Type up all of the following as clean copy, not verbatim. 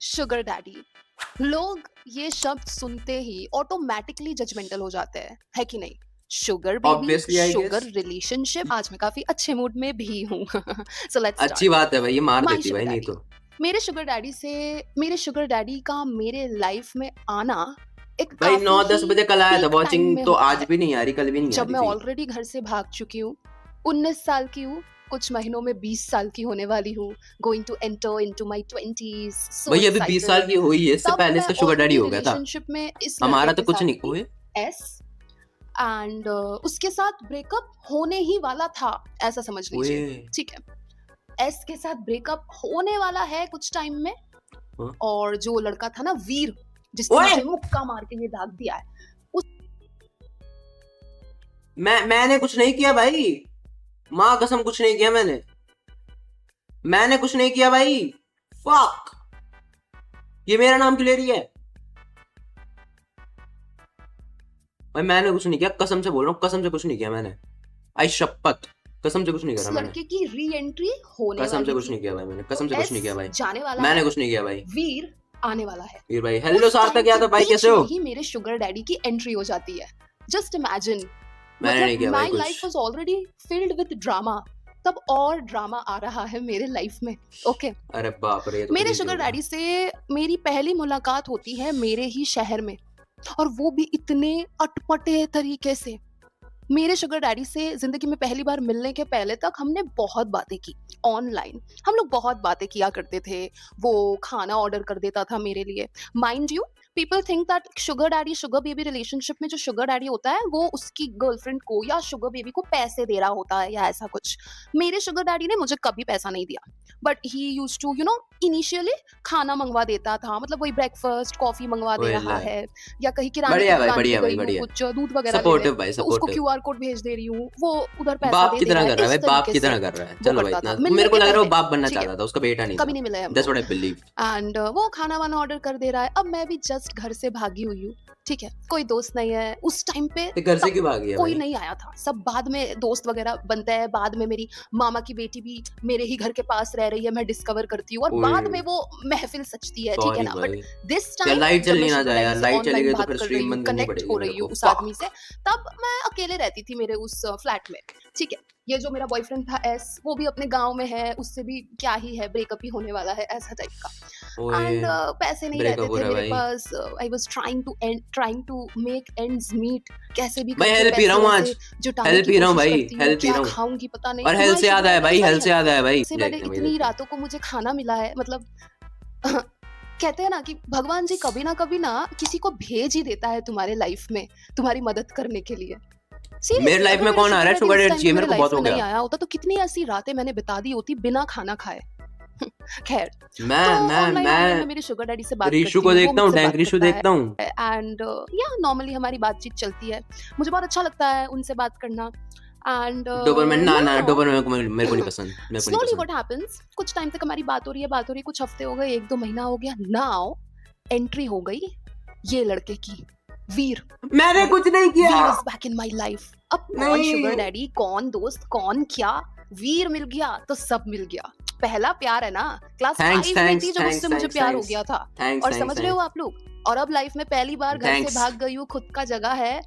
Sugar daddy. लोग ये शब्द सुनते ही ऑटोमेटिकली जजमेंटल हो जाते हैं, है कि नहीं? Sugar baby, obviously I sugar guess. Relationship. आज मैं काफी अच्छे मूड में भी हूँ। सो लेट्स अच्छी स्टार्ट। बात है भाई, ये मार माय देती शुगर भाई नहीं डैडी। तो। मेरे शुगर डैडी का मेरे लाइफ में आना एक भाई काफी 9-10 ही बजे कल आया था, पीक टाइम वॉचिंग में तो होता आज है, भी नहीं आ रही, कल भी नहीं आ जब रही मैं थी। ऑलरेडी घर से भाग चुकी हूँ। 19 साल की हूँ, कुछ महीनों में 20 साल की होने वाली हूँ। Going to enter into my 20s, so भाई अभी 20 एक्साइटेड। साल की हुई है, इससे तब पहले मैं इसका शुगर डैडी ऑलरेडी हो गया था। रिलेशनशिप में इस लड़के हमारा तो के कुछ साथ नहीं थी, हुए। एस। एंड उसके साथ ब्रेकअप होने ही वाला था, ऐसा समझ ओए। लीजिए। ठीक है, एस के साथ ब्रेकअप होने वाला है कुछ टाइम में। हाँ? और जो लड़का था ना, वीर, जिसने ओए मुझे मुक्का मार के ये दाग दिया है, मैंने कुछ नहीं किया भाई, माँ कसम कुछ नहीं किया मैंने कुछ नहीं किया भाई। फक, ये मेरा नाम क्यों ले रही है भाई? मैंने कुछ नहीं किया, कसम से बोल रहा हूँ, कसम से कुछ नहीं किया मैंने। आई शपथ, कसम से कुछ नहीं उस करा मैंने। लड़के की री एंट्री होने कसम से वाली कुछ थी। नहीं किया भाई मैंने, तो कसम से कुछ एस नहीं किया भाई। जाने वाला मैंने है, कुछ नहीं किया भाई। वीर आने वाला है। वीर भाई, हेलो उस सार्थक टाइम के यादव भाई, बीच कैसे में हो? ही मेरे शुगर डैडी की एंट्री हो जाती है। जस्ट इमेजिन, मैंने नहीं मतलब किया भाई माय लाइफ कुछ। Was already filled with drama, तब और ड्रामा आ रहा है मेरे लाइफ में। ओके, अरे बाप रे, ये तो मेरे क्रेजी हो शुगर गया। डैडी से मेरी पहली मुलाकात होती है मेरे ही शहर में, और वो भी इतने अटपटे तरीके से। मेरे शुगर डैडी से जिंदगी में पहली बार मिलने के पहले तक हमने बहुत बातें की ऑनलाइन। हम लोग बहुत बातें किया करते थे। वो खाना ऑर्डर कर देता था मेरे लिए। Mind you, people think that sugar daddy sugar baby relationship में जो शुगर डैडी होता है वो उसकी गर्लफ्रेंड को या शुगर बेबी को पैसे दे रहा होता है या ऐसा कुछ। मेरे शुगर डैडी ने मुझे कभी पैसा नहीं दिया, but he use to initially खाना मंगवा देता था। मतलब वही ब्रेकफास्ट कॉफी मंगवा दे ओए रहा ले, है, या कहीं किराने की बढ़िया भाई, दुकान पे बढ़िया भाई, गई हूँ बढ़िया। कुछ दूध वगैरह लेने, सपोर्टिव भाई, तो उसको सपोर्टिव। क्यूआर कोड भेज दे रही हूँ, वो उधर पैसा बाप दे की दे तरह रहा है, कर रहा है इस भाई, बाप तरीके की से तरह कर रहा है। वो चलो भाई, करता इतना था मिलने मेरे को के लग रहा है वो पहले। बाप बनना ठीक है, चाहता था, उसका बेटा नहीं कभी था। नहीं मिले हम दैट्स लोग। What I believe. एंड वो खाना वाना ऑर्डर कर दे रहा है। अब मैं भी जस्ट घर से भागी हुई हूँ। ठीक है, कोई दोस्त नहीं है उस टाइम पे। ये घर से तब क्यों भाग गया कोई भाई? नहीं आया था, सब बाद में दोस्त वगैरह बनते हैं। बाद में मेरी मामा की बेटी भी मेरे ही घर के पास रह रही है, मैं डिस्कवर करती हूँ, और ओए बाद में वो महफिल सचती है। ठीक है सॉरी ना, बट भाई। दिस यार टाइम लाइट जब चली मैं ना शुगर जाए डैडी यार, से लाइट चली ऑनलाइन गई तो बात फिर कर रही स्ट्रीम हूँ, बंद करनी कनेक्ट पड़ेगी हो मेरे रही हूँ को। उस आदमी से, फक। तब मैं अकेले रहती थी मेरे उस फ्लैट में। ठीक है, ये जो मेरा बॉयफ्रेंड था एस, वो भी अपने गांव में है, उससे भी क्या ही है, ब्रेकअप ही होने वाला है, ऐसा टाइप का। ओए, एंड पैसे नहीं रहते ब्रेकअप हो थे रहा है मेरे भाई। पास। I was trying to make ends meet, कैसे भी भाई करके हेल्प ही रहा पैसे हूँ वैसे आज, जुटाने हेल्प की ही रहा हूँ कोशिश भाई, करती हूँ। हेल्प ही क्या रहा हूँ। खाऊंगी पता नहीं। और तो हेल्थ माय से याद शुगर आया डैडी भाई, वाज वेरी हेल्थ से याद आया भाई, से बड़े देखते हैं भाई, इतनी देखते हैं। रातों को मुझे खाना मिला है। मतलब कहते हैं ना कि भगवान जी कभी ना किसी को भेज ही देता है तुम्हारे लाइफ में, तुम्हारी मदद करने के लिए। मेरे सीरियसली, लाइफ अगर में मेरे कौन आ शुगर रहा है? डैडी शुगर उस डैडी टाइम पे चाहिए मेरे मेरे को, लाइफ बहुत में हो नहीं गया। आया होता तो कितनी ऐसी रातें मैंने बता दी होती बिना खाना खाए। खैर, तो मैं मैं ऑनलाइन मैं मैं मेरे शुगर डैडी से बात रीशु करती को हूँ, वो देखता हूँ, मुझसे टैंक बात रीशु करता है। देखता हूँ। एंड या नॉर्मली हमारी बातचीत चलती है, मुझे बहुत अच्छा लगता है उनसे बात करना। एंड डोबरमैन ना ना, नाउ डोबरमैन को मेरे को नहीं पसंद, मेरे को नहीं स्लोली पसंद। व्हाट हैपेंस, कुछ टाइम तक हमारी बात हो रही है, कुछ हफ्ते हो गए, 1-2 महीना हो गया। नाउ एंट्री हो गई ये लड़के की, वीर। मैंने कुछ नहीं किया। Veer is back in my life. अब कौन शुगर नहीं। डैडी, कौन दोस्त, कौन क्या, वीर मिल गया तो सब मिल गया। पहला प्यार है ना, क्लास थैंक्स 5 में थी थैंक्स जब उससे थैंक्स मुझे थैंक्स प्यार हो थैंक्स गया था। थैंक्स और थैंक्स समझ रहे हो थैंक्स आप लोग, और अब लाइफ में पहली बार घर से थैंक्स। भाग गई हूँ, खुद का जगह है,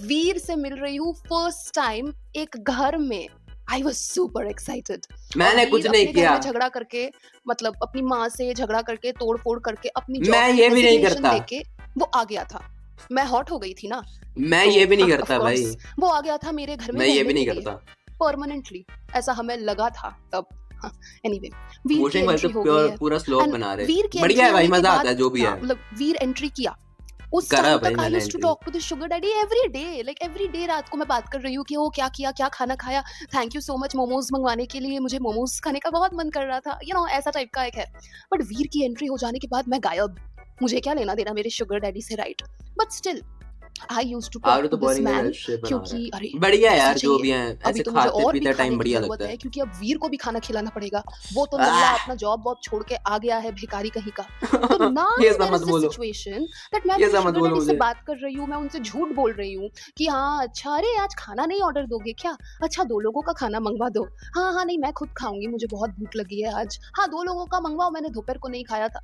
वीर से मिल रही हूँ फर्स्ट टाइम एक घर में। I was super excited. और मैंने कुछ वीर नहीं अपने घर किया। में झगड़ा करके, मतलब अपनी माँ से झगड़ा करके, तोड़ फोड़ करके, अपनी मैं जॉब की ये भी नहीं रेजिग्नेशन करता। देके वो आ गया था। मैं हॉट हो गई थी ना, मैं तो ये भी नहीं ऑफ करता भाई। कोर्स वो आ गया था मेरे घर में मैं ये रहने भी नहीं के लिए करता। परमानेंटली, ऐसा हमें लगा था तब। एनीवे, वीर की वोटिंग वाले तो एंट्री हो गई है। पूरा स्लोक एंड बना रहे। वीर की बढ़िया एंट्री है भाई, होने के मजा आता बाद है जो भी ना, है। मतलब वीर एंट्री किया, उस करा टाइम भाई तक आई मैंने used to entry. Talk to the sugar daddy every day, like every day रात को मैं बात कर रही हूँ कि वो क्या किया, क्या खाना खाया, thank you so much momos मंगवाने के लिए, मुझे मोमोज खाने का बहुत मन कर रहा था, ऐसा टाइप का एक है। बट वीर की एंट्री हो जाने के बाद मैं गायब। मुझे क्या लेना देना मेरे शुगर डैडी से, right? But still I used to आरु टॉक तो to this boring man relationship बना रहा क्योंकि अरे है। बढ़िया ऐसा यार, जो चाहिए। भी है अभी ऐसे तो मुझे खाते और भी पीते खाने टाइम की बढ़िया ज़रूरत लगता है है। क्योंकि अब वीर को भी खाना खिलाना पड़ेगा। वो तो नल्ला आह! अपना जॉब वॉब छोड़ के आ गया है भिखारी कहीं का। तो नाउ ये सब देयर मत इज़ दिस बोलो, सिचुएशन दैट मैं ये मेरे सब मत शुगर बोलो डैडी से मुझे। बात कर रही हूँ, मैं उनसे झूठ बोल रही हूँ कि हाँ, अच्छा अरे आज खाना नहीं ऑर्डर दोगे क्या? अच्छा 2 लोगों का खाना मँगवा दो। हाँ, हाँ, नहीं मैं खुद खाऊँगी, मुझे बहुत भूख लगी है आज। हाँ, 2 लोगों का मँगवाओ, मैंने दोपहर को नहीं खाया था।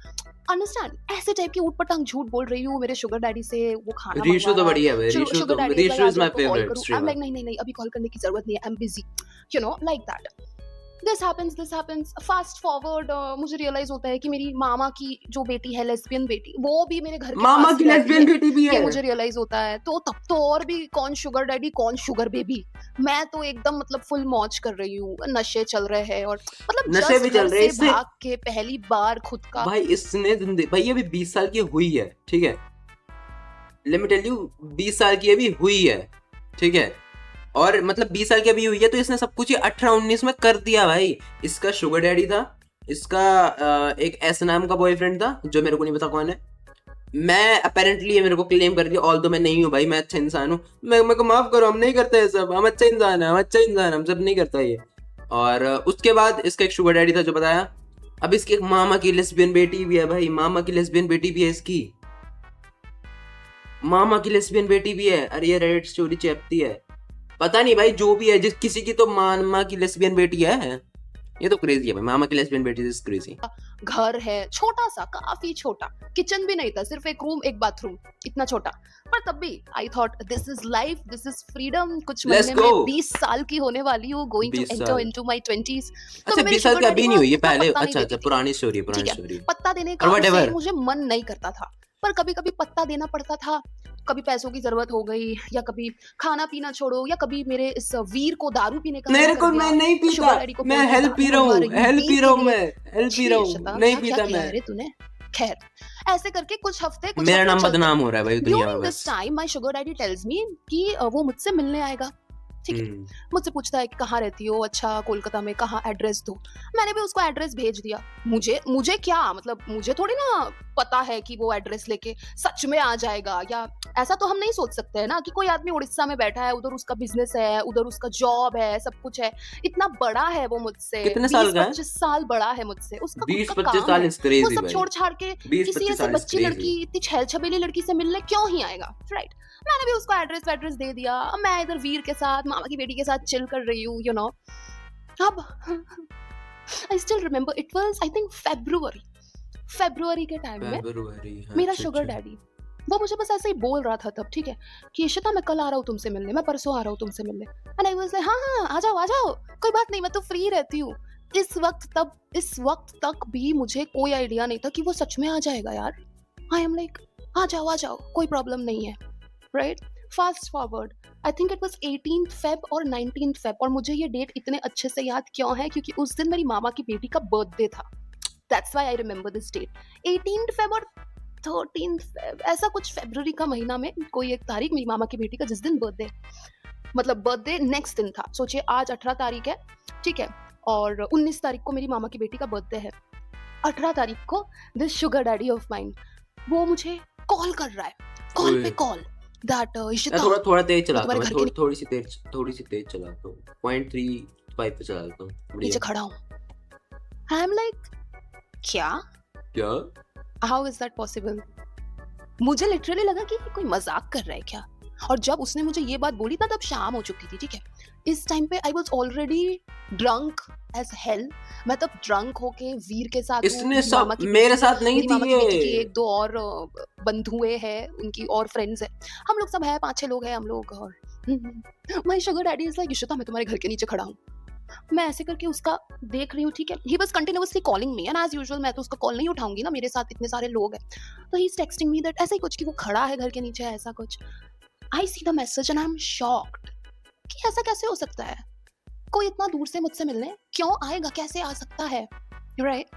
अंडरस्टैंड? ऐसे टाइप की ऊट-पटांग झूठ बोल रही हूँ मेरे शुगर डैडी से, वो खाना रीशु मँगवा तो रहा है। बढ़िया है भाई, शुगर डैडी इज़ लाइक रीशु आ इज़ जाओ माय आपको कॉल फेवरेट करूँ? I M streamer. लाइक नहीं, नहीं, नहीं अभी कॉल करने की ज़रूरत नहीं है, I am busy. Like that. This happens fast forward मुझे रियलाइज होता है कि मेरी मामा की जो बेटी है लेस्बियन बेटी वो भी मेरे घर के मामा पास की ही रहती लेस्बियन है। बेटी भी ये है। मुझे रियलाइज होता है तो तब तो और भी कौन शुगर डैडी कौन शुगर बेबी। मैं तो एकदम मतलब फुल मौज कर रही हूँ, नशे चल रहे हैं और मतलब नशे भी जस्ट घर चल रहे हैं से इससे। भाग के पहली बार खुद का भाई इसने भाई ये अभी 20 साल की हुई है, ठीक है, लेट मी टेल यू, 20 साल की अभी हुई है, ठीक है, और मतलब 20 साल की अभी हुई है तो इसने सब कुछ ये 18-19 में कर दिया भाई। इसका शुगर डैडी था, इसका एक एस नाम का बॉयफ्रेंड था जो मेरे को नहीं पता कौन है। मैं अपेरेंटली ये मेरे को क्लेम कर दिया, ऑल तो मैं नहीं हूँ भाई, मैं अच्छा इंसान हूँ। मैं मेरे को माफ करो, हम नहीं करते ये सब, हम अच्छा इंसान है, हम अच्छा इंसान, हम सब नहीं करता ये। और उसके बाद इसका एक शुगर डैडी था जो बताया। अब इसकी एक मामा की लेस्बियन बेटी भी है भाई, मामा की लेस्बियन बेटी भी है इसकी, मामा की लेस्बियन बेटी भी है। अरे ये रेडिट स्टोरी चैपती है, पता नहीं भाई जो भी है, जिस किसी की तो मामा की लेस्बियन बेटी है। ये तो क्रेजी है भाई, मामा की लेस्बियन बेटी इज क्रेजी। घर है छोटा सा, काफी छोटा, किचन भी नहीं था, सिर्फ एक रूम एक बाथरूम, इतना छोटा। पर तब भी I thought this is life, this is freedom. कुछ लेट्स महीने गो। में 20 साल की होने वाली हूँ, गोइंग टू 20 एंटर साल, इनटू माय 20s। तो अच्छा मैं मेरे 20 साल शुगर की डैडी अभी को नहीं हुई है, इतना पहले, पत्ता नहीं अच्छा देती अच्छा, थी। पुरानी स्टोरी, ठीक पुरानी है, स्टोरी, पत्ता देने और का उसे व्हाटएवर। मुझे मन नहीं करता था, पर कभी कभी पत्ता देना पड़ता था। कभी पैसों की जरूरत हो गई या कभी खाना पीना छोड़ो या कभी मेरे इस वीर को दारू पीने का मन मेरे कर को, मैं गया नहीं तो पीता, शुगर डैडी को मैं बोल के हेल्प पी दारू रहा मंगवा हूँ, रही हूँ हेल्प बी पी रहा के हूँ, लिए। मैं हेल्प पी रहा छी हूँ, शता, नहीं क्या क्या पीता किया मैं। है रे तूने। खैर, ऐसे करके कुछ मेरा हफ्ते नाम चलते। बदनाम हो रहा है भाई दुनिया में ड्यूरिंग बस। This time my sugar daddy tells me कि वो मुझसे मिलने आएगा। ठीक है, मुझसे पूछता है कि कहाँ रहती हो, अच्छा कोलकाता में कहाँ, एड्रेस दो। मैंने भी उसको एड्रेस भेज दिया। मुझे मुझे क्या मतलब, मुझे थोड़ी ना पता है कि वो एड्रेस लेके सच में आ जाएगा, या ऐसा तो हम नहीं सोच सकते हैं ना कि कोई आदमी उड़ीसा में बैठा है, उधर उसका बिजनेस है, उधर उसका जॉब है, सब कुछ है, इतना बड़ा है वो मुझसे, कितने साल का है? 20-25 साल बड़ा है मुझसे, उसका खुद का 20-25 काम साल है। इज वो क्रेजी सब भाई, छोड़ छाड़ के किसी 20-25 ऐसे साल इज बच्ची क्रेजी। लड़की, इतनी छैल छबीली लड़की से मिलने क्यों ही आएगा, राइट। मैंने भी उसको एड्रेस दे दिया। अब मैं इधर वीर के साथ, मामा की बेटी के साथ चिल कर रही हूँ, यू नो। अब I still remember it was I think फरवरी के टाइम में फरवरी, मेरा अच्छा शुगर अच्छा। डैडी वो मुझे बस ऐसे ही बोल रहा था तब, ठीक है, कि इशिता मैं कल आ रहा हूँ तुमसे मिलने, मैं परसों आ रहा हूँ तुमसे मिलने। एंड आई वाज लाइक हाँ हाँ आ जाओ, कोई बात नहीं, मैं तो फ्री रहती हूँ। इस वक्त तक भी मुझे कोई आइडिया नहीं था कि वो सच में आ जाएगा यार। आई एम लाइक आ जाओ, कोई प्रॉब्लम नहीं है, right. Fast forward, I think it was 18th Feb और 19th फेब, और मुझे ये डेट इतने अच्छे से याद क्यों है, क्योंकि उस दिन मेरी मामा की बेटी का बर्थडे था। That's why I remember this date. 18th Feb और 13th फेब, ऐसा कुछ फरवरी का महीना में कोई एक तारीख मेरी मामा की बेटी का, जिस दिन बर्थडे, मतलब बर्थडे नेक्स्ट दिन था। सोचिए आज 18 तारीख है, ठीक है, और 19 तारीख को मेरी मामा की बेटी का बर्थडे है। 18 तारीख को this sugar daddy of mine वो मुझे कॉल कर रहा है, कॉल पे कॉल, दैट इशिता मैं थोड़ा तेज चलाता तुम्हारे हूँ, घर के थोड़ी सी तेज चलाता हूँ, 0.35 पे चलाता हूँ, नीचे खड़ा हूँ। आई एम लाइक क्या, हाउ इज दैट पॉसिबल। मुझे लिटरली लगा कि कोई मजाक कर रहा है क्या। और जब उसने मुझे ये बात बोली ना तब शाम हो चुकी थी, ठीक है। इस टाइम पे I was already drunk as hell. मैं तब ड्रंक होके वीर के साथ हूँ, इसने मेरी सब मामा की मेरे बेटी, साथ नहीं मेरी थी मामा की बेटी की ये। 1-2 और बंधुएं हैं, उनकी और फ्रेंड्स हैं, हम लोग सब है 5-6 लोग हैं हम लोग। और my sugar daddy is like Ishita मैं तुम्हारे घर के नीचे खड़ा हूँ। मैं ऐसे करके उसका देख रही हूँ, ठीक है। He was continuously calling me and as usual मैं तो उसका कॉल नहीं उठाऊंगी ना, मेरे साथ इतने सारे लोग हैं। तो he is texting me that ऐसा ही कुछ कि वो खड़ा है घर के नीचे, ऐसा कुछ। I see the message and I am shocked कि ऐसा कैसे हो सकता है, कोई इतना दूर से मुझसे मिलने क्यों आएगा, कैसे आ सकता है, right.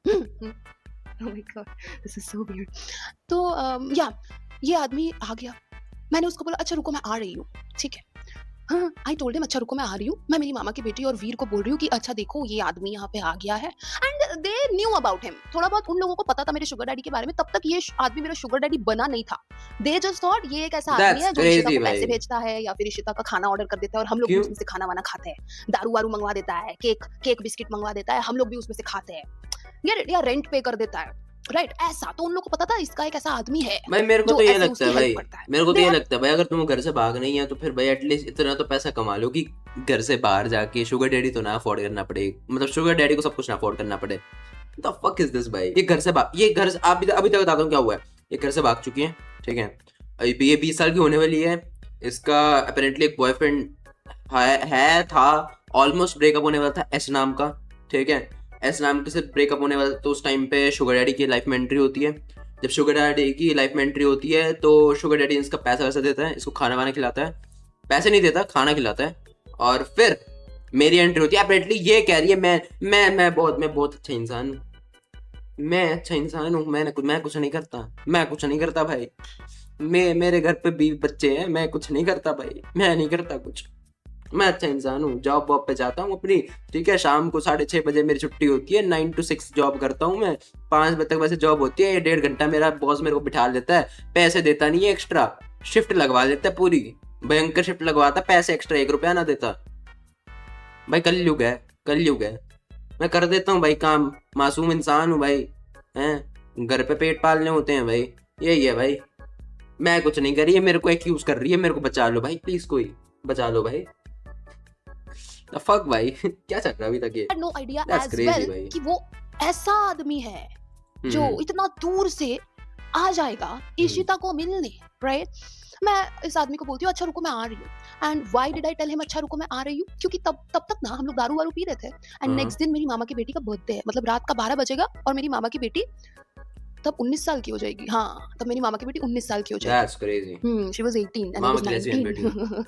Oh my God, this is so weird. तो या ये आदमी आ गया। मैंने उसको बोला अच्छा रुको मैं आ रही हूँ, ठीक है। हाँ, आई टोल्ड हिम अच्छा रुको मैं आ रही हूँ। मैं मेरी मामा की बेटी और वीर को बोल रही हूँ कि अच्छा देखो ये आदमी यहाँ पे आ गया है and they knew about him. थोड़ा बहुत उन लोगों को पता था मेरे शुगर डैडी के बारे में, तब तक ये आदमी मेरा शुगर डैडी बना नहीं था। दे जस्ट थॉट ये एक ऐसा आदमी दैट्स है जो इशिता क्रेजी को पैसे भाई। भेजता है या फिर इशिता का खाना ऑर्डर कर देता है और हम लोग भी क्यों? उसमें से खाना वाना खाते हैं। दारू वारू मंगवा देता है, केक बिस्किट मंगवा देता है, हम लोग भी उसमें से खाते हैं। या रेंट पे कर देता है, राइट? ऐसा तो उन लोग को पता था इसका एक ऐसा आदमी है भाई मेरे को जो तो ये ऐसे लगता उसकी है हेल्प भाई, करता है। मेरे को तो दे ये हैव लगता है भाई, अगर तुम घर से भाग नहीं है तो फिर भाई एटलीस्ट इतना तो पैसा कमा लो कि घर से बाहर जाके शुगर डैडी तो ना अफोर्ड करना पड़े, मतलब शुगर डैडी को सब कुछ ना अफोर्ड करना पड़े। द फक इज दिस भाई? ये घर से अभी तक बताता हूँ क्या हुआ है। ये घर से भाग चुकी है, ठीक है। अभी ये 20 साल की होने वाली है। इसका अपेरेंटली एक बॉयफ्रेंड था। ऑलमोस्ट ब्रेकअप होने वाला था एस नाम का, ठीक है। एस नाम के से ब्रेकअप होने वाला, तो उस टाइम पे शुगर डैडी की लाइफ में एंट्री होती है। जब शुगर डैडी की लाइफ में एंट्री होती है तो शुगर डैडी इसका पैसा वैसा देता है, इसको खाना वाना खिलाता है। पैसे नहीं देता, खाना खिलाता है। और फिर मेरी एंट्री होती है। अपेरेंटली ये कह रही है मैं बहुत अच्छा इंसान हूँ, मैं अच्छा इंसान हूँ, मैं कुछ नहीं करता भाई। मेरे घर पे 20 बच्चे हैं, मैं कुछ नहीं करता भाई, मैं नहीं करता कुछ, मैं अच्छा इंसान हूँ। जॉब वॉब पे जाता हूँ अपनी, ठीक है। शाम को 6:30 बजे मेरी छुट्टी होती है, 9 to 6 जॉब करता हूँ मैं। 5 बजे तक वैसे जॉब होती है। ये 1.5 घंटा मेरा बॉस मेरे को बिठा लेता है, पैसे देता नहीं है एक्स्ट्रा, शिफ्ट लगवा देता है पूरी, भयंकर शिफ्ट लगवाता, पैसे एक्स्ट्रा 1 रुपया ना देता भाई। कलयुग है। मैं कर देता हूँ भाई काम, मासूम इंसान हूँ भाई, हैं। घर पे पेट पालने होते हैं भाई, यही है भाई। मैं कुछ नहीं कर रही है, मेरे को एक्यूज कर रही है, मेरे को बचा लो भाई प्लीज, कोई बचा लो भाई। द फक भाई क्या चल रहा है अभी तक ये? No idea that's as crazy well भाई। कि वो ऐसा आदमी है जो हम्म इतना दूर से आ जाएगा इशिता को मिलने, राइट? मैं इस आदमी को बोलती हूँ अच्छा रुको मैं आ रही हूँ। And why did I tell him अच्छा रुको मैं आ रही हूँ? क्योंकि तब तक ना हम लोग दारू वारू पी रहे थे एंड हाँ नेक्स्ट दिन मेरी मामा की बेटी का बर्थडे है, मतलब रात का 12 बजेगा और मेरी मामा की बेटी तब 19 साल की हो जाएगी। हाँ, तब मेरी मामा की बेटी 19 साल की हो जाएगी। That's crazy. She was 18 and I mama was की लेस्बियन बेटी 19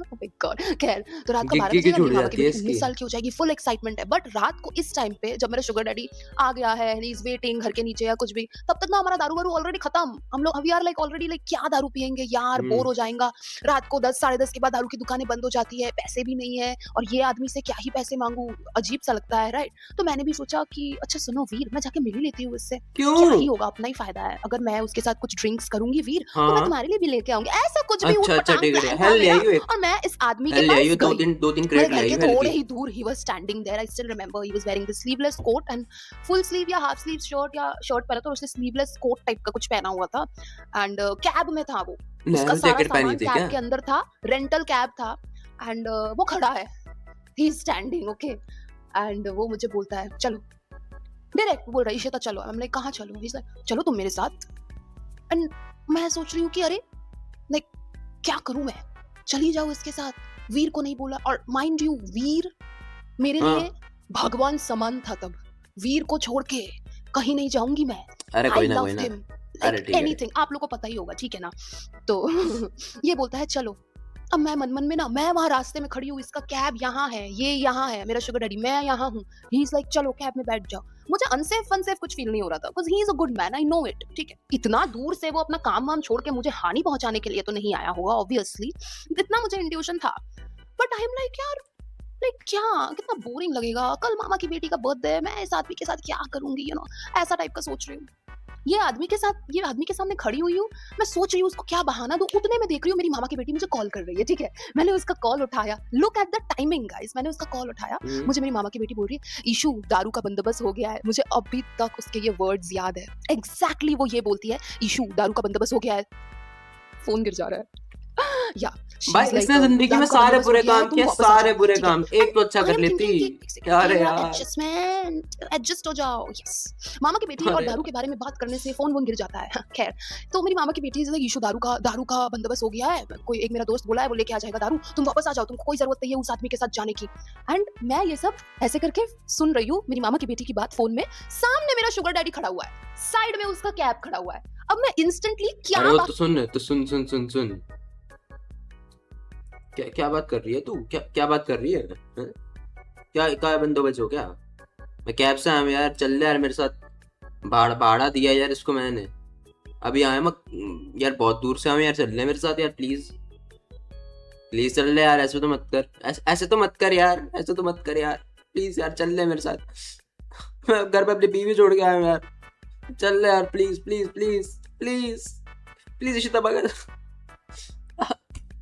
ओह माय गॉड। खैर तो रात का 12 गिग्गी की बजेगा, छूट मेरी मामा की जाती है बेटी 19 इसकी। साल की हो जाएगी, फुल एक्साइटमेंट है। बट रात को इस टाइम पे जब मेरा शुगर डैडी आ गया है एंड ही इज वेटिंग घर के नीचे या कुछ भी, तब तक ना हमारा दारू वारू ऑलरेडी खत्म। हम लोग we are like already like क्या दारू पिएंगे यार, बोर हो जाएगा। रात को 10 साढ़े 10 के बाद दारू की दुकानें बंद हो जाती है, पैसे भी नहीं है और ये आदमी से क्या ही पैसे मांगू, अजीब सा लगता है, राइट? तो मैंने भी सोचा कि अच्छा सुनो वीर, मैं जाके मिल ही लेती हूँ इससे, क्या क्यों? ही होगा, अपना ही फायदा है। अगर मैं उसके साथ कुछ ड्रिंक्स करूंगी वीर तो मैं हाँ तुम्हारे लिए भी लेके आऊंगी। ऐसा कुछ भी अच्छा अच्छा ऊटपटांग ठीक है, प्लान था हेल ले मेरा आइयो एक, और मैं इस आदमी के हेल ले पास आइयो, गई। दो तीन मेरे क्रेट ले घर के आइयो हेल थोड़े की। ही दूर he was standing there, I still remember he was wearing the sleeveless coat and full sleeve या हाफ स्लीव शर्ट, या शर्ट पहना था और उसने स्लीवलेस कोट टाइप का कुछ पहना हुआ था एंड कैब में था वो। उसका नेहरू सारा जैकेट पहनी सामान थी कैब क्या? के अंदर था, रेंटल कैब था एंड वो खड़ा है, he is standing, okay. And वो मुझे बोलता है चलो, डायरेक्ट बोल रहा है इशिता चलो। मैं कहाँ चलो? ही इज लाइक चलो तुम मेरे साथ। एंड मैं सोच रही हूँ कि अरे लाइक क्या करूं मैं, चली जाऊं इसके साथ। वीर को नहीं बोला और माइंड यू वीर मेरे लिए हाँ भगवान समान था तब। वीर को छोड़ के कहीं नहीं जाऊंगी मैं। अरे आई कोई ना लव्ड हिम अरे लाइक ठीक है। एनीथिंग। आप लोग को पता ही होगा, ठीक है ना? तो ये बोलता है चलो। अब मैं मन मन में ना, मैं वहां रास्ते में खड़ी हूँ, इसका कैब यहाँ है, ये यहाँ है, मेरा शुगर डैडी, मैं यहाँ हूँ। ही इज लाइक चलो कैब में बैठ जाओ। मुझे अनसेफ कुछ फील नहीं हो रहा था because he is a good man, I know it, ठीक है। इतना दूर से वो अपना काम वाम छोड़ के मुझे हानि पहुंचाने के लिए तो नहीं आया होगा ऑब्वियसली, इतना मुझे इंट्यूशन था। बट आई एम लाइक यार लाइक क्या, कितना बोरिंग लगेगा, कल मामा की बेटी का बर्थडे है, मैं इस आदमी के साथ क्या करूंगी, यू नो, ऐसा टाइप का सोच रही हूँ। ये आदमी के सामने खड़ी हुई हूँ, मैं सोच रही हूँ उसको क्या बहाना दूं। उतने में देख रही हूँ मेरी मामा की बेटी मुझे कॉल कर रही है, ठीक है। मैंने उसका कॉल उठाया, look at the timing guys, मैंने उसका कॉल उठाया। मुझे मेरी मामा की बेटी बोल रही है ईशू दारू का बंदोबस्त हो गया है। मुझे अभी तक उसके ये वर्ड्स याद है, एग्जैक्टली वो ये बोलती है, ईशू दारू का बंदोबस्त हो गया है। फोन गिर जा रहा है। या भाई इसने जिंदगी में सारे बुरे काम किए, सारे बुरे काम, एक तो अच्छा कर लेती। अरे यार एडजस्ट हो जाओ। यस, मामा की बेटी और दारू के बारे में बात करने से फोन गिर जाता है। खैर, तो मेरी मामा की बेटी इशू दारू का बंदोबस्त हो गया है, कोई एक मेरा दोस्त बोला है वो लेके आ जाएगा दारू, तुम वापस आ जाओ, तुमको कोई जरूरत नहीं है उस आदमी के साथ जाने की। एंड मैं ये सब ऐसे करके सुन रही हूँ मेरी मामा की बेटी की बात फोन में। सामने मेरा शुगर डैडी खड़ा हुआ है, साइड में उसका कैब खड़ा हुआ है। अब मैं इंस्टेंटली क्या तो सुन क्या बात कर रही है तू? क्या बात कर रही है? क्या बंदोबस्त हो? क्या मैं कैब से आया यार, चल यार मेरे साथ। भाड़ा दिया यार इसको मैंने, अभी आया मैं यार, बहुत दूर से आया यार, चल ले मेरे साथ यार प्लीज। प्लीज चल ले यार, ऐसे तो मत कर, ऐसे तो मत कर यार, ऐसे तो मत कर यार, प्लीज यार चल ले मेरे साथ। मैं घर पे अपनी बीवी छोड़ के आया हूँ यार, चल ले यार please please please please please Ishita बगल।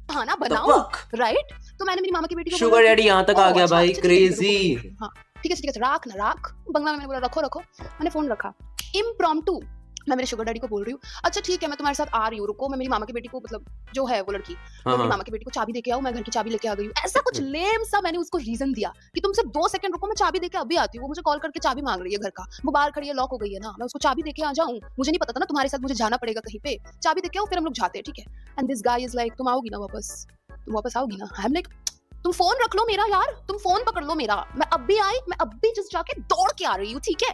खाना बनाऊं, राइट? तो मैंने मेरी मामा की बेटी को शुगर डैडी यहाँ तक आ गया भाई, क्रेजी। हाँ ठीक है ठीक है, राख ना राख, बंगला में मैंने बोला रखो रखो, मैंने फोन रखा। इम्प्रॉम्प्टू मैं मेरे शुगर डैडी को बोल रही हूँ, अच्छा ठीक है मैं तुम्हारे साथ आ रही हूँ, रुको मैं मेरी मामा की बेटी को, मतलब जो है वो लड़की, मैं मेरी मामा की बेटी को चाबी देके आऊँ, मैं घर की चाबी लेके आ गई हूँ, ऐसा कुछ लेम सा मैंने उसको रीजन दिया कि तुम सिर्फ 2 सेकंड रुको, मैं चाबी देके अभी आती हूँ। वो मुझे कॉल करके चाबी मांग रही है घर का, वो बाहर खड़ी है, लॉक हो गई है ना, मैं उसको चाबी देके आ जाऊँ, मुझे नहीं पता था ना तुम्हारे साथ मुझे जाना पड़ेगा कहीं पे, चाबी देके आओ फिर हम लोग जाते हैं, ठीक है? And this guy is like तुम आओगी ना वापस, तुम वापस आओगी ना? आई एम लाइक तुम फोन रख लो मेरा यार, तुम फोन पकड़ लो मेरा, मैं अब भी आई, मैं अब भी जस्ट जाके दौड़ के आ रही हूँ, ठीक है?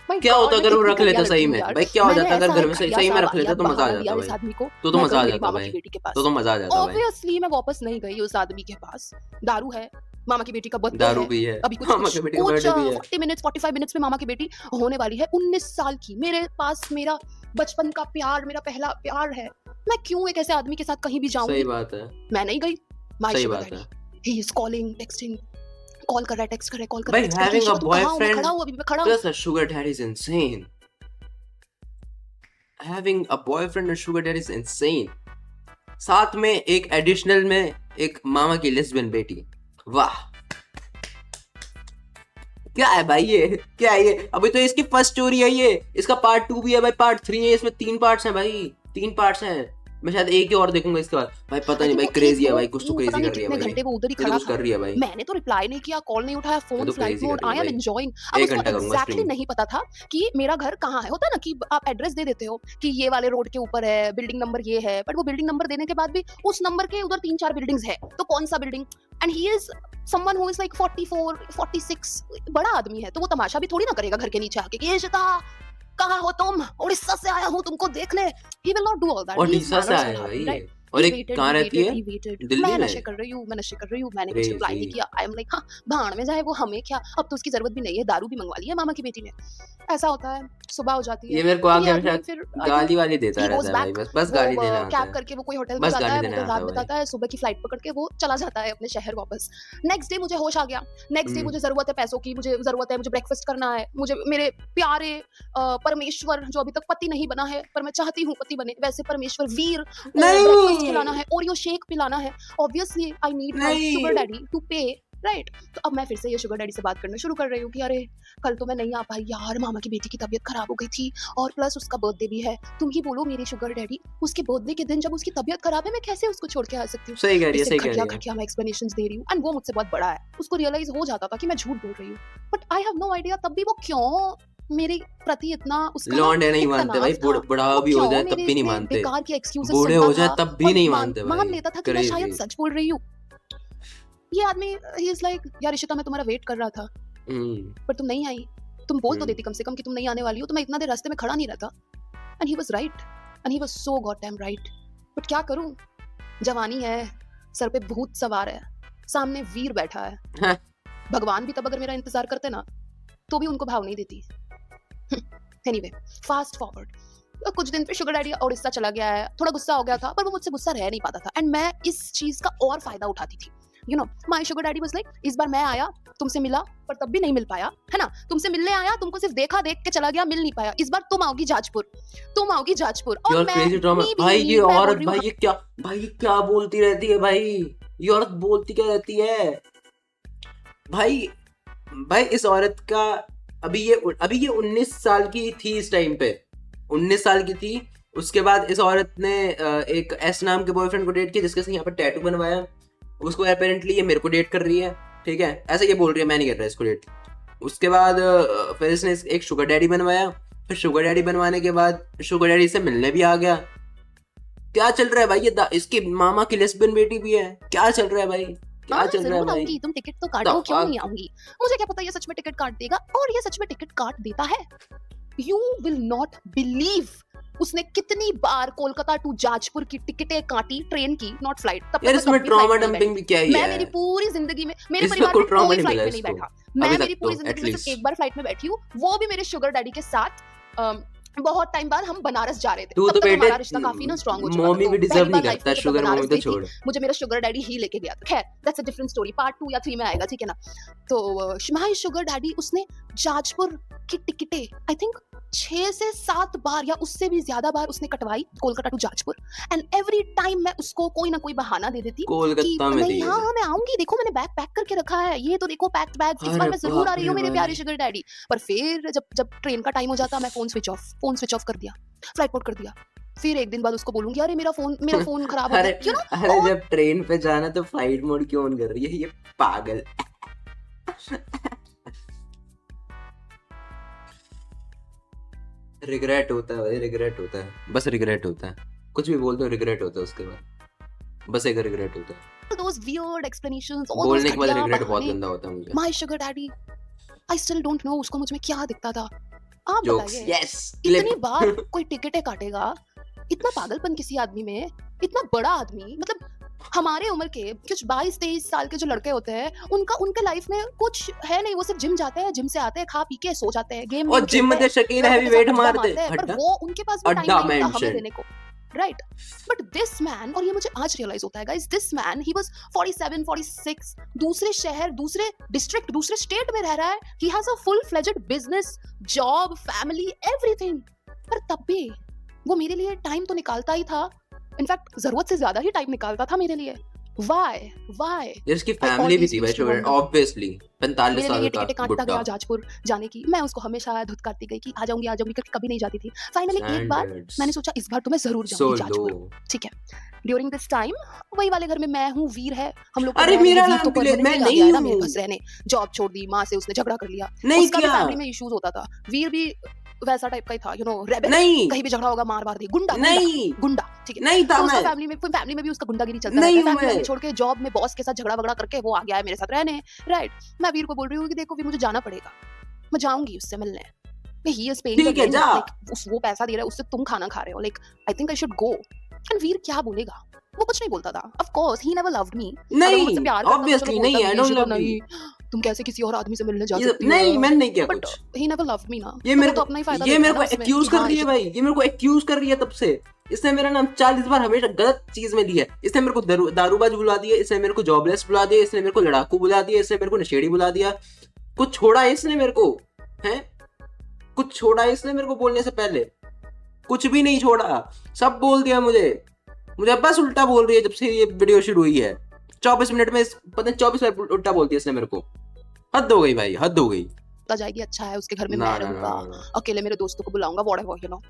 क्या होता अगर वो रख लेता सही में भाई, क्या हो जाता अगर घर में सही में रख लेता तो मजा आ जाता भाई, आदमी को, तो मजा आ जाता भाई, तो मजा आ जाता भाई। ऑब्वियसली मैं वापस नहीं गई उस आदमी के पास, दारू है, मामा की बेटी का बर्थडे दारू भी है, अभी कुछ 40 मिनट्स 45 मिनट्स में मामा की बेटी होने वाली है, 19 साल की, मेरे पास मेरा बचपन का प्यार, मेरा पहला प्यार है, मैं क्यों एक ऐसे आदमी के साथ कहीं भी जाऊं? सही बात है, मैं नहीं गई। सही बात है। He is calling, texting, call कर रहा है, टेक्स्ट कर रहा है, कॉल कर रहा है, having a boyfriend खड़ा हूं, अभी मैं खड़ा हूं, plus a sugar daddy is insane. Having a boyfriend and sugar daddy is insane. साथ में एक एडिशनल में एक मामा की लेस्बियन बेटी, वाह क्या है भाई ये, क्या है ये? अभी तो इसकी फर्स्ट स्टोरी है ये, इसका पार्ट 2 भी है भाई, पार्ट 3 है, इसमें 3 पार्ट्स हैं भाई, 3 पार्ट्स हैं, मैं शायद एक ही और देखूंगा इसके बाद भाई, पता नहीं भाई, क्रेजी है भाई, कुछ तो क्रेजी कर रही है भाई, घंटे वो उधर ही खड़ा कर रही है भाई, मैंने तो रिप्लाई नहीं किया, कॉल नहीं उठाया, phone flight mode, I am enjoying. अब उसको एग्जैक्टली नहीं पता था कि मेरा घर कहाँ है, होता है ना कि आप एड्रेस दे देते हो कि ये वाले रोड के ऊपर है, बिल्डिंग नंबर ये है, बट वो बिल्डिंग नंबर देने के बाद भी उस नंबर के उधर 3-4 बिल्डिंग्स है, तो कौन सा building? And he is someone who is like 44 46, बड़ा आदमी है, तो वो तमाशा भी थोड़ी ना करेगा घर के नीचे आके, ये शिता कहाँ हो तुम, उड़ीसा से आया हूँ तुमको देखने, he will not do all that. Orissa से आया है भाई, और एक कहाँ रहती है? दिल्ली मैं में। नशे कर रही हूँ, मैंने कुछ रिप्लाई नहीं किया, आई एम लाइक हाँ भाड़ में जाए वो, हमें क्या, अब तो उसकी जरूरत भी नहीं है, दारू भी मंगवा ली है मामा की बेटी ने। ऐसा होता है, सुबह हो जाती है, ये मेरे को आगे फिर गाली वाली देता रहता है भाई, बस गाली देना आता है, कैब करके वो कोई होटल में जाता है, वो रात बताता है, सुबह की फ्लाइट पकड़ के वो चला जाता है अपने शहर वापस। नेक्स्ट डे मुझे होश आ गया, नेक्स्ट डे मुझे जरूरत है पैसों की, मुझे जरूरत है, मुझे ब्रेकफास्ट करना है, मुझे मेरे प्यारे परमेश्वर जो अभी तक पति नहीं बना है पर मैं चाहती हूँ पति बने, वैसे परमेश्वर वीर ब्रेकफास्ट खिलाना है, ओरियो शेक पिलाना है, obviously I need my sugar daddy to pay, right? तो अब मैं फिर से ये शुगर डैडी से बात करना शुरू कर रही हूँ कि अरे कल तो मैं नहीं आ पाई यार, मामा की बेटी की तबीयत खराब हो गई थी और प्लस उसका बर्थडे भी है, तुम ही बोलो मेरे शुगर डैडी, उसके बर्थडे के दिन जब उसकी तबीयत खराब है मैं कैसे उसको छोड़ के आ सकती हूँ? सही कह रही है, सही कह रही है, घटिया मैं एक्सप्लेनेशंस दे रही हूँ, एंड वो मुझसे बहुत बड़ा है, उसको रियलाइज हो जाता था कि मैं झूठ बोल रही हूँ, but I have no idea तब भी वो क्यों मेरे प्रति इतना उसका लौंडे नहीं मानते भाई, बुढ़ा भी हो जाए तब भी नहीं मानते, बेकार की एक्सक्यूजेस बूढ़े हो जाए तब भी नहीं मानते भाई, मान लेता था कि मैं शायद सच बोल रही हूँ। ये आदमी ही इज लाइक यार इशिता मैं तुम्हारा वेट कर रहा था पर तुम नहीं आई, तुम बोल तो देती कम से कम कि तुम नहीं आने वाली हो, तो मैं इतना देर रास्ते में खड़ा नहीं रहता। And he was right, and he was so god damn right, but क्या करूं, जवानी है, सर पे भूत सवार है, सामने वीर बैठा है, भगवान भी तब अगर मेरा इंतजार करते ना तो भी उनको भाव नहीं देती। एनीवे फास्ट फॉरवर्ड, कुछ दिन पे शुगर डैडी उड़ीसा चला गया है, थोड़ा गुस्सा हो गया था पर वो मुझसे गुस्सा रह नहीं पाता था, एंड मैं इस चीज का और फायदा उठाती थी। You know my sugar daddy was like इस बार मैं आया, तुमसे मिला पर तब भी नहीं मिल पाया, है ना, तुमसे मिलने आया, तुमको सिर्फ देखा, देख के चला गया, मिल नहीं पाया, इस बार तुम आओगी जाजपुर और मैं भाई ये औरत भाई ये क्या बोलती रहती है भाई, ये औरत बोलती क्या रहती है भाई इस औरत का अभी ये 19 साल की थी इस टाइम पे, 19 साल की थी। उसके बाद इस औरत ने एक एस नाम के बॉयफ्रेंड को डेट किया जिसके यहाँ पे टैटू बनवाया, उसको अपेरेंटली ये मेरे को डेट कर रही है, ठीक है, ऐसा ये बोल रही है, मैं नहीं कर रहा इसको डेट। उसके बाद फिर इसने एक शुगर डैडी बनवाया, फिर शुगर डैडी बनवाने के बाद शुगर डैडी से मिलने भी आ गया। क्या चल रहा है भाई, ये इसकी मामा की लेस्बियन बेटी भी है, क्या चल रहा है भाई, क्या चल रहा है भाई? तुम टिकट तो काटो, क्यों नहीं आऊंगी, मुझे क्या पता ये सच में टिकट काट देगा, और ये सच में टिकट काट देता है। यू विल नॉट बिलीव उसने कितनी बार कोलकाता टू जाजपुर की टिकटें काटी, ट्रेन की, नॉट फ्लाइट। तब यार इसमें ट्रॉमा डंपिंग भी क्या ही है? मैं मेरी पूरी जिंदगी में मेरे परिवार में कोई फ्लाइट में नहीं बैठा, मैं मेरी पूरी जिंदगी में सिर्फ एक बार फ्लाइट में बैठी हूँ, वो भी मेरे शुगर डैडी के साथ बहुत टाइम बाद हम बनारस जा रहे थे, तू तब तो तक बेटे हमारा रिश्ता काफी ना स्ट्रांग हो चुका था। मम्मी तो भी डिजर्व पहली नहीं बार लाइफ करता, में जब मैं शुगर मम्मी बनारस तो गई थी, छोड़। मुझे मेरा शुगर डैडी ही लेके गया था। खैर that's a different story, part 2 या 3 में आएगा, ठीक है ना। तो माय शुगर डैडी उसने जाजपुर की टिकटें आई थिंक 6 से 7 बार या उससे भी ज्यादा बार उसने कटवाई, Kolkata to Jajpur. And every time मैं उसको कोई ना कोई बहाना दे देती कि कोलकाता में नहीं थी हाँ ये। हाँ मैं आऊंगी, देखो मैंने बैग पैक करके रखा है, ये तो देखो पैक्ड बैग्स, इस बार अरे मैं जरूर आ बाप रही रे हूँ मेरे भाई। प्यारे शुगर डैडी। पर फिर जब जब ट्रेन का टाइम हो जाता, मैं फोन स्विच ऑफ कर दिया, फ्लाइट मोड कर दिया। फिर एक दिन बाद उसको बोलूंगी अरे मेरा फोन खराब हो अरे गया, अरे और जब ट्रेन पे जाना तो फ्लाइट मोड क्यों ऑन कर रही है ये पागल। रिग्रेट होता है भाई, रिग्रेट होता है, बस रिग्रेट होता है। कुछ भी बोल दो रिग्रेट होता है उसके बाद, बस एक रिग्रेट होता है। those weird explanations, all those बोलने के बाद घटिया रिग्रेट बहुत बहाने। गंदा होता है मुझे। My sugar daddy, I still don't know उसको मुझ में क्या दिखता था। आप जोक्स, बताइए, यस, इतनी क्लिप। बार कोई टिकटें काटेगा, इतना पागलपन किसी आदमी में, इतना बड़ा आदमी, मतलब हमारे उम्र के कुछ 22-23 साल के जो लड़के होते हैं, उनके लाइफ में कुछ है नहीं, वो सिर्फ जिम जाते हैं, जिम से आते हैं, खा पी के सो जाते हैं, गेम और जिम में खेलते हैं, तो शकील लड़कों हैवी के साथ वेट अड्डा मारते मारते हैं, पर अड्डा वो उनके पास भी टाइम अड्डा नहीं होता हमें मेंशन। देने को, राइट। बट दिस मैन, और ये मुझे आज रियलाइज होता है guys, this man he was 47 46, दूसरे शहर, दूसरे डिस्ट्रिक्ट, दूसरे स्टेट में रह रहा है, he has a full fledged business, job, family, everything. पर तब भी वो मेरे लिए टाइम तो निकालता ही था, इनफैक्ट जरूरत से ज्यादा ही टाइम निकालता था मेरे लिए। व्हाई इसकी I फैमिली भी always थी भाई, used to sugar wonder. Obviously 45 मेरे साल लिए का टिकटें काटता बुड्ढा। गया जाजपुर जाने की, मैं उसको हमेशा धुतकारती गई कि आ जाऊंगी करके कभी नहीं जाती थी। फाइनली एक बार स्टैंडर्ड्स मैंने सोचा इस बार तो मैं जरूर सो जाऊंगी लो। जाजपुर, ठीक है। ड्यूरिंग दिस टाइम वही वाले घर में मैं हूँ, वीर है, हम लोग अरे रह रहे हैं। मेरा वीर नाम तो भी ले, मैं परमानेंटली आ नहीं गया है ना मेरे हूँ, पास रहने, जॉब छोड़ दी, माँ से उसने झगड़ा कर लिया, नहीं उसका भी किया, फैमिली में इश्यूज होता था। वीर भी वैसा टाइप का ही था, रेबेल, नहीं कहीं भी झगड़ा होगा मार दे, गुंडा गुंडा नहीं गुंडा, ठीक है। नहीं था तो उसका मैं, फैमिली में भी उसका गुंडागिरी चलता नहीं रहता है, हूँ फैमिली मैं। छोड़ के जॉब में बॉस के साथ झगड़ा वगड़ा करके वो आ गया है मेरे साथ रहने, राइट। मैं वीर को बोल रही हूँ कि देखो वीर मुझे जाना पड़ेगा, मैं जाऊंगी उससे मिलने, ही इज पेइंग द ठीक है रेंट, जा। लाइक वो पैसा दे रहा है, उससे तुम खाना खा रहे हो, like I think I should go. And Veer क्या बोलेगा, वो कुछ नहीं बोलता था। Of course he never loved me, अगर वो मुझसे नहीं प्यार करता तो चलो ऑब्वियसली बोलता नहीं, आई डोंट विदेशी तो लव यू। नहीं, तुम कैसे किसी और आदमी से मिलने जा ये सकती हो, नहीं, मैंने नहीं किया बट कुछ। ही नेवर लव्ड मी ना, ये तो मेरे वो तो को अपना ही फायदा ये देख मेरे रहा को है ना उसमें एक्यूज कि कर हाँ रही है भाई, ये मेरे को एक्यूज कर रही है तब से। इसने मेरा नाम 40 बार हमेशा गलत चीज में लिया है। इसने मेरे को दारूबाज बुला दिया, इसने मेरे को जॉबलेस बुला दिया, इसने मेरे को लड़ाकू बुला दिया, इसने मेरे को नशेड़ी बुला दिया। कुछ छोड़ा है इसने मेरे को, हैं? कुछ छोड़ा है इसने मेरे को बोलने से पहले? कुछ भी नहीं छोड़ा, सब बोल दिया मुझे। मुझे बस उल्टा बोल रही है जब से ये वीडियो शुरू हुई है। 24 मिनट में पता नहीं 24 बार उल्टा बोलती है इसने मेरे को। हद हो गई भाई, हद हो गई। जाएगी, अच्छा है उसके घर में ना मैं ना ना रहूंगा, ना। अकेले मेरे दोस्तों को बुलाऊंगा, व्हाटएवर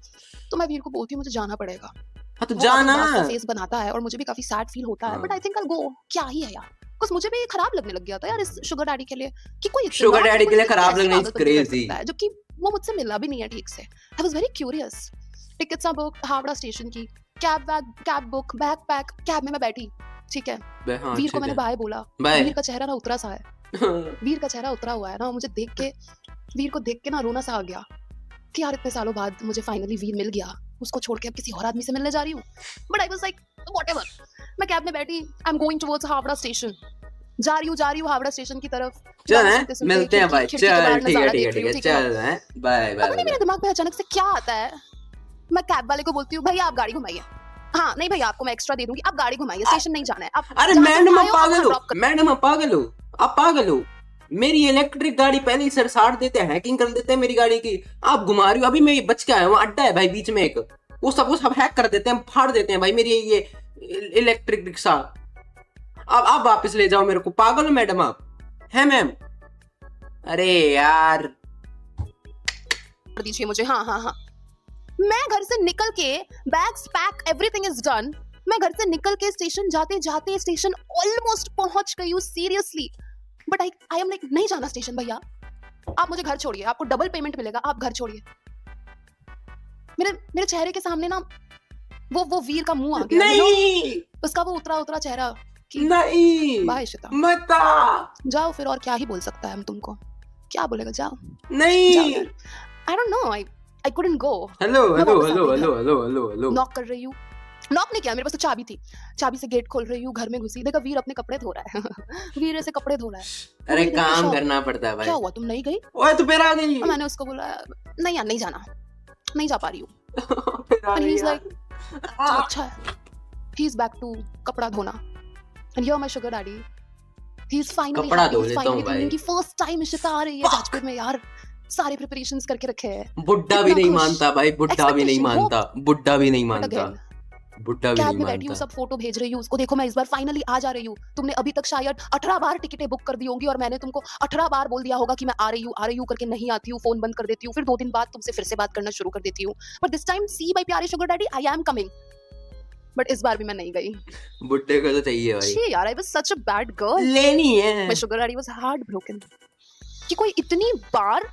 तो मैं वीर को बोलती हूँ मुझे जाना पड़ेगा। हाँ तो वो जाना। काफी उदास सा फेस बनाता है और मुझे भी काफी सैड फील होता है, हाँ। बट आई थिंक आई गो। क्या ही है यार, कुछ मुझे भी खराब लगने लग गया था यार इस शुगर डैडी के लिए, कि कोई इतना शुगर डैडी के लिए मुझसे खराब कैसे लगना इज पागलपंती कर क्रेजी। सकता है, जबकि वो मुझसे मिला भी नहीं है ठीक से। I was very curious. Tickets book Howrah station की, cab book, bag pack, cab में मैं बैठी, ठीक है। हाँ, वीर को ठीक मैंने है। बाय बोला, बाय। वीर का चेहरा ना उतरा सा है, वीर का चेहरा उतरा हुआ है ना, मुझे देख के, वीर को देख के ना रोना सा आ गया कि यार इतने सालों बाद मुझे फाइनली वीर मिल गया, उसको छोड़ के अब किसी और आदमी से मिलने जा रही हूँ। But I was like whatever. मैं कैब में बैठी, I am going towards Howrah station, जा रही हूँ हावड़ा स्टेशन की तरफ। चल गाना हैं, सुनते सुनते मिलते हैं भाई, खिड़की के बाहर चल ठीक है नजारा ठीक है देख रही ठीक हूँ, है, ठीक है ना। चल हैं, बाय पता बाय नहीं मेरे दिमाग में अचानक से क्या आता है, मैं कैब वाले को बोलती हूँ भैया आप गाड़ी घुमाइए। हाँ नहीं भैया आपको मैं एक्स्ट्रा दे दूंगी, आप गाड़ी घुमाइए, स्टेशन नहीं जाना है। आप अरे जहाँ से मैडम उठाए आप हो, आप पागल वहाँ हो, ड्रॉप कर। मैडम आप पागल हो, आप पागल हो। मेरी इलेक्ट्रिक गाड़ी पहले ही सर साड़ देते हैं, हैकिंग कर देते हैं मेरी गाड़ी की। आप घुमा रही हो, अभी मैं बच के आया हूँ, अड्डा है भाई बीच में एक, वो सब हैक कर देते हैं, फाड़ देते हैं भाई मेरी ये इलेक्ट्रिक रिक्शा। अब आप वापस ले जाओ मेरे को। पागल हो मैडम आप, है मैम? अरे यार कर दीजिए मुझे। हाँ हाँ हाँ, मैं घर से निकल के, bags pack, everything is done, मैं घर से निकल के स्टेशन जाते जाते स्टेशन ऑलमोस्ट पहुंच गई हूँ seriously. But I am like नहीं जाना स्टेशन भैया, आप मुझे घर छोड़िए, आपको डबल पेमेंट मिलेगा, आप घर छोड़िए। मेरे चेहरे के सामने ना वो वीर का मुंह आ गया, नहीं उसका वो उतरा चेहरा कि नहीं बाय इशिता, मत आ, जाओ फिर, और क्या ही बोल सकता है हम तुमको, क्या बोलेगा, जाओ नहीं। जाओ यार। I don't know, I couldn't go. Hello मैं हेलो वापस आ हेलो गई हेलो घर। Hello hello hello. नॉक कर रही हूँ, नॉक नहीं किया, मेरे पास तो चाबी थी, चाबी से गेट खोल रही हूँ, घर में घुसी, देखा वीर अपने कपड़े धो रहा है वीर ऐसे कपड़े धो रहा है। अरे मुझे देख के काम शॉक, करना पड़ता है भाई। क्या हुआ तुम नहीं गई? ओए तू फिर आ गई। मैंने उसको बोला नहीं यार नहीं जाना, नहीं जा पा रही हूँ। फिर आ एंड ही गई इज यार। लाइक अच्छा है, ही इज बैक टू कपड़ा धोना। And here my sugar daddy, he is finally कपड़ा हैप्पी, धो ही इज लेता फाइनली हूँ थिंकिंग भाई। कि फर्स्ट टाइम इशिता आ रही है Fuck! जाजपुर में यार, सारे प्रिपरेशंस करके रखे हैं, बुड्ढा भी इतना नहीं खुश, मानता भाई, बुड्ढा भी नहीं एक्सपेक्टेशन, मानता, होप। बुड्ढा भी नहीं बट मानता, अगेन बुड्ढा भी कैब नहीं में बैठी हूँ, मानता। सब फोटो भेज रही हूँ उसको, देखो मैं इस बार फाइनली आ जा रही हूँ, तुमने अभी तक शायद 18 बार टिकटें बुक कर दी होंगी और मैंने तुमको 18 बार बोल दिया होगा कि मैं आ रही हूँ करके नहीं आती हूँ, फोन बंद कर देती हूँ, फिर 2 दिन बाद तुमसे फिर से बात करना शुरू कर देती हूँ। But this time see my प्यारे sugar daddy, I am coming. But इस बार भी मैं नहीं गई। बुड्ढे को तो चाहिए भाई, छी यार, I was such a bad girl. लेनी है। My sugar daddy was heart broken कि कोई इतनी बार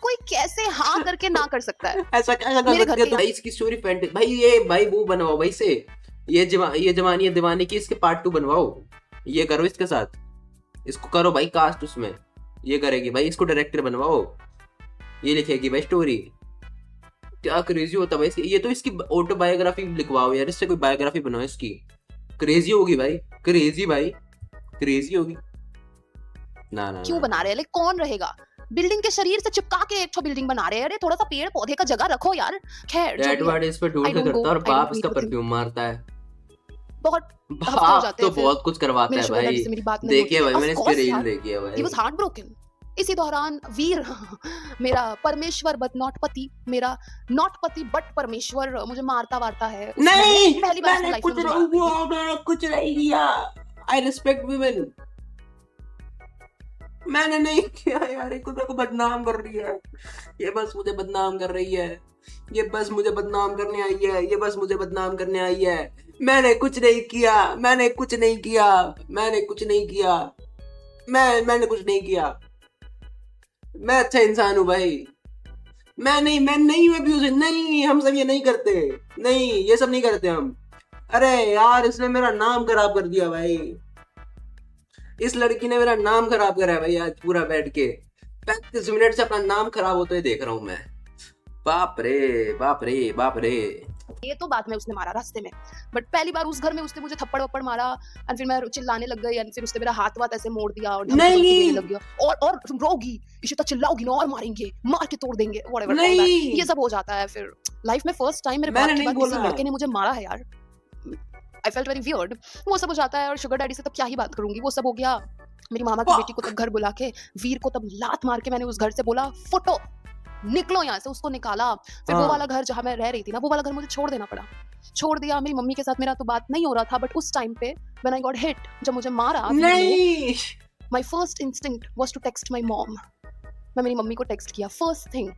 कोई कैसे हाँ करके ना कर सकता है ऐसा क्या कर मेरे घर सकते हो के तुम? भाई इसकी स्टोरी फैंट भाई, ये भाई वो बनवाओ भाई से, ये जवानी है दीवानी की, इसके पार्ट 2 बनवाओ, ये करो इसके साथ, इसको करो भाई कास्ट उसमें, ये करेगी भाई, इसको डायरेक्टर बनवाओ, ये लिखेगी भाई स्टोरी। क्या क्रेजी होता भाई इसकी, ये तो इसकी ऑटोबायोग्राफी लिखवाओ यार, इससे कोई बायोग्राफी बनाओ इसकी, क्रेजी होगी भाई, क्रेजी भाई, क्रेजी होगी। ना ना क्यों ना बना रहे हैं? लाइक कौन रहेगा? बिल्डिंग के शरीर से चिपका के एक बिल्डिंग बना रहे हैं। अरे थोड़ा सा पेड़ पौधे का जगह रखो यार। खैर जो डैड भी है, वाड इस पे ढूंढ आई के डोंट गो, करता है और आई बाप डोंट इसका मीट विद हिम। परफ्यूम मारता है। बहुत हफ्ते हो बाप जाते तो हैं, फिर बहुत कुछ करवाता मेरे है शुगर डैडी भाई, से मेरी बात नहीं होती देखिए है। भाई ऑफ मैंने इसके कोर्स रील यार, देखी है ही भाई। Was heart broken. इसी दौरान वीर मेरा परमेश्वर बट नॉट पति, मेरा नॉट पति बट परमेश्वर मुझे मारता वारता है उस घर में। नहीं, पहली बार उसने मैंने लाइफ में कुछ मुझे नहीं मारा। किया, मैंने कुछ नहीं किया। I respect women. मैंने नहीं किया यार, ये खुद को बदनाम कर रही है, ये बस मुझे बदनाम कर रही है, ये बस मुझे बदनाम करने आई है, ये बस मुझे बदनाम करने आई है। मैंने कुछ नहीं किया, मैंने कुछ नहीं किया, मैंने कुछ नहीं किया, मैंने कुछ नहीं किया। मैं अच्छा इंसान हूँ भाई, मैं नहीं हूँ अब्यूजिव, नहीं, हम सब ये नहीं करते, नहीं, ये सब नहीं करते हम। अरे यार इसने मेरा नाम खराब कर दिया भाई, इस लड़की ने मेरा नाम खराब करा है भाई, आज पूरा बैठ के 35 मिनट से अपना नाम खराब होते हुए देख रहा हूँ मैं। बाप रे बाप रे बाप रे। ये तो बाद में उसने मारा रास्ते में, बट पहली बार उस घर में उसने मुझे थप्पड़ वप्पड़ मारा एंड फिर मैं चिल्लाने लग गई एंड फिर उसने मेरा हाथ वाथ ऐसे मोड़ दिया और धमकी वमकी देने लग गया और तुम रोगी इशिता, चिल्लाओगी ना और मारेंगे, मार के तोड़ देंगे, व्हाटएवर ऑल दैट, ये सब हो जाता है। फिर लाइफ में फर्स्ट टाइम मेरे बाप मैंने के नहीं बाद किसी बोला। लड़के ने मुझे मारा है यार। I felt very weird. वो सब हो जाता है और शुगर डैडी से तब क्या ही बात करूंगी, वो सब हो गया। मेरी मामा की बेटी को तब घर बुला के वीर को तब लात मार के मैंने उस घर से बोला फुटो, निकलो यहाँ से, उसको निकाला। फिर वो वाला घर जहाँ मैं रह रही थी ना, वो वाला घर मुझे छोड़ देना पड़ा, छोड़ दिया। मेरी मम्मी के साथ मेरा तो बात नहीं हो रहा था, बट उस टाइम पे व्हेन आई गॉट हिट, जब मुझे मारा नहीं, my first instinct was to text my mom. मैं मेरी मम्मी को टेक्स्ट किया फर्स्ट थिंग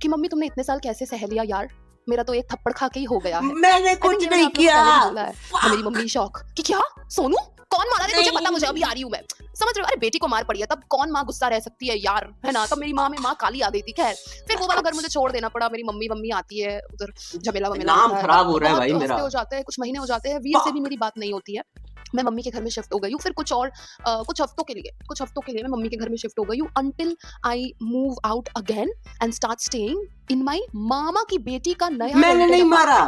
कि मम्मी तुमने इतने साल कैसे सह लिया यार, मेरा तो एक थप्पड़ खा के ही हो गया है। मैंने कुछ नहीं किया। और मेरी मम्मी शॉक कि क्या सोनू कौन मारा रे, तुझे पता, मुझे अभी आ रही हूँ मैं, समझ रहे हो? अरे बेटी को मार पड़ी है, तब कौन माँ गुस्सा रह सकती है यार, है ना? तब मेरी माँ में माँ काली आ गई थी। खैर फिर वो वाला घर मुझे छोड़ देना पड़ा, मेरी मम्मी आती है उधर, झमेला वमेला नाम खराब हो रहा है भाई मेरा। हो जाते हैं, कुछ महीने हो जाते हैं, वीर से भी मेरी बात नहीं होती है। मैं मम्मी के घर में शिफ्ट हो गई हूँ, फिर कुछ हफ्तों के लिए मैं मम्मी के घर में शिफ्ट हो गई हूँ, until I move out again and start staying in my मामा की बेटी का नया मैंने नहीं मारा,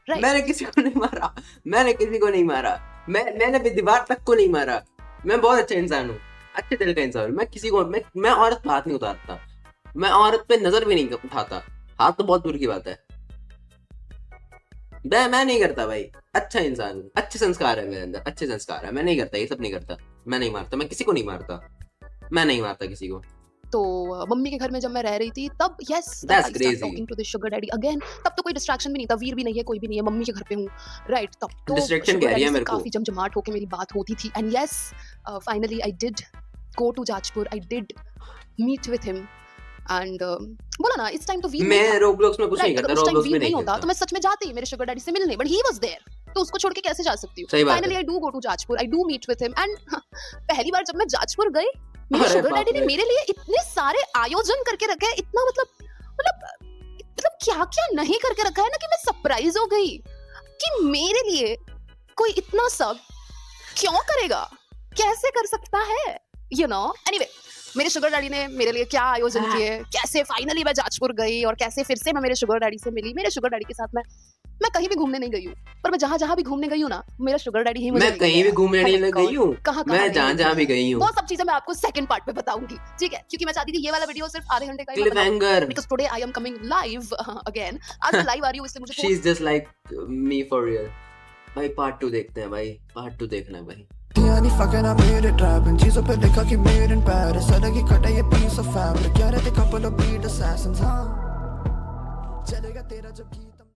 right? मैंने किसी को नहीं मारा, मैंने किसी को नहीं मारा, मैंने भी दीवार तक को नहीं मारा। मैं बहुत अच्छा इंसान हूँ, अच्छे दिल का इंसान हूँ। मैं किसी को मैं औरत पे हाथ नहीं उतारता, मैं औरत पे नजर भी नहीं उठाता, हाथ तो बहुत दूर की बात है। मैं नहीं करता भाई, अच्छा इंसान हूँ, अच्छे संस्कार है मेरे अंदर, अच्छे संस्कार है, मैं नहीं करता, ये सब नहीं करता, मैं नहीं मारता, मैं किसी को नहीं मारता, मैं नहीं मारता किसी को। तो मम्मी के घर में जब मैं रह रही थी तब yes talking to the sugar daddy again. तब तो कोई डिस्ट्रैक्शन भी नहीं था, वीर भी नहीं है, कोई भी नहीं है, मम्मी के घर पे हूँ, राइट? तब तो डिस्ट्रैक्शन कह रही है मेरे को, काफी जमजमाट होके मेरी बात होती थी and yes finally I did go to Jajpur, I did meet with him and बोला ना इस टाइम तो वीर मैं रोब्लॉक्स में कुछ नहीं करता, रोब्लॉक्स में नहीं होता तो मैं सच में जाती मेरे शुगर डैडी से मिलने, बट ही वाज देयर, तो उसको छोड़ के कैसे जा सकती हूँ? Finally I do go to Jajpur, I do meet with him and पहली बार जब मैं जाजपुर गई, मेरे शुगर डैडी ने मेरे लिए इतने सारे आयोजन करके रखे हैं, इतना मतलब क्या क्या नहीं करके रखा है ना कि मैं सरप्राइज हो गई कि मेरे लिए कोई इतना सब क्यों करेगा, कैसे कर सकता है, यू नो? एनीवे मेरे शुगर डैडी ने मेरे लिए क्या आयोजन किए, कैसे फाइनली मैं जाजपुर गई और कैसे फिर से मैं मेरे शुगर डैडी से मिली। मेरे शुगर डैडी के साथ मैं मैं कहीं भी घूमने नहीं गई हूँ, पर मैं जहाँ-जहाँ भी घूमने गई हूँ ना, मेरा शुगर डैडी ही मुझे मैं लेके कहीं भी गया। घूमने Oh नहीं my गई God! हूँ, कहाँ-कहाँ मैं नहीं जहाँ लेके जहाँ भी गया। गई हूँ। वो सब चीजें मैं आपको सेकंड पार्ट में बताऊंगी, ठीक है? क्योंकि मैं चाहती थी ये वाला वीडियो सिर्फ आधे घंटे का ही मैं बनाऊं, cliffhanger, because today I am coming live again. आज मैं लाइव आ रही हूँ, इसलिए मुझे she is just like me for real. भाई पार्ट 2 देखते हैं भाई, पार्ट 2 देखना है भाई। नहीं fucking I made it rapping चीजों पे लिखा कि made in Paris अलग ही कटा ये piece of fabric यार ये couple of beat assassins हाँ चलेगा तेरा जब गीत